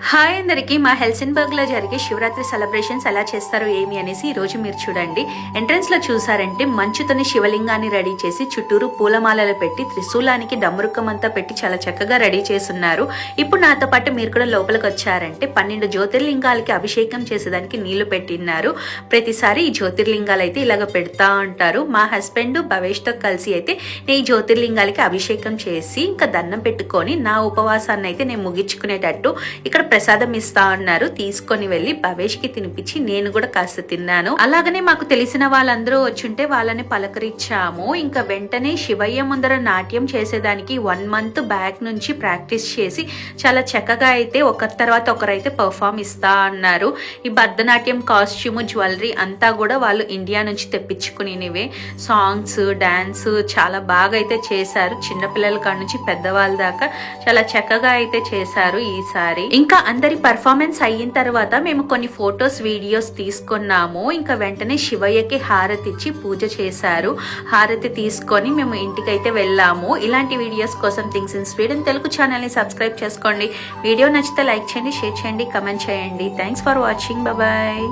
Hi అందరికి మా హెల్సిన్బర్గ్ లో జరిగే శివరాత్రి సెలబ్రేషన్స్ ఎలా చేస్తారో ఏమి అనేసి ఈ రోజు మీరు చూడండి. ఎంట్రన్స్ లో చూసారంటే మంచుతోని శివలింగాన్ని రెడీ చేసి చుట్టూరు పూలమాలలు పెట్టి త్రిశూలానికి డమ్మరుకం అంతా పెట్టి చాలా చక్కగా రెడీ చేస్తున్నారు. ఇప్పుడు నాతో పాటు మీరు కూడా లోపలికి వచ్చారంటే 12 జ్యోతిర్లింగాలకి అభిషేకం చేసేదానికి నీళ్లు పెట్టిన్నారు. ప్రతిసారి ఈ జ్యోతిర్లింగాలు అయితే ఇలాగ పెడతా ఉంటారు. మా హస్బెండ్ భవేష్ తో కలిసి అయితే నేను ఈ జ్యోతిర్లింగాలకి అభిషేకం చేసి ఇంకా దండం పెట్టుకొని నా ఉపవాసాన్ని అయితే నేను ముగించుకునేటట్టు ఇక్కడ ప్రసాదం ఇస్తా అన్నారు. తీసుకొని వెళ్ళి భవేష్ కి తినిపించి నేను కూడా కాస్త తిన్నాను. అలాగనే మాకు తెలిసిన వాళ్ళందరూ వచ్చుంటే వాళ్ళని పలకరించాము. ఇంకా వెంటనే శివయ్య ముందర నాట్యం చేసేదానికి 1 month బ్యాక్ నుంచి ప్రాక్టీస్ చేసి చాలా చక్కగా అయితే ఒకరి తర్వాత ఒకరైతే పర్ఫామ్ ఇస్తా అన్నారు. ఈ భరతనాట్యం కాస్ట్యూమ్ జ్యువెలరీ అంతా కూడా వాళ్ళు ఇండియా నుంచి తెప్పించుకునేవే. సాంగ్స్ డాన్స్ చాలా బాగా అయితే చేశారు. చిన్నపిల్లల కాడ నుంచి పెద్దవాళ్ళ దాకా చాలా చక్కగా అయితే చేశారు ఈసారి. ఇంకా అందరి పర్ఫార్మెన్స్ అయిన తర్వాత మేము కొన్ని ఫొటోస్ వీడియోస్ తీసుకున్నాము. ఇంకా వెంటనే శివయ్యకి హారతి ఇచ్చి పూజ చేశారు. హారతి తీసుకొని మేము ఇంటికైతే వెళ్ళాము. ఇలాంటి వీడియోస్ కోసం things in Sweden Telugu channel ని సబ్స్క్రైబ్ చేసుకోండి. వీడియో నచ్చితే లైక్ చేయండి, షేర్ చేయండి, కమెంట్ చేయండి. Thanks for watching. బాయ్.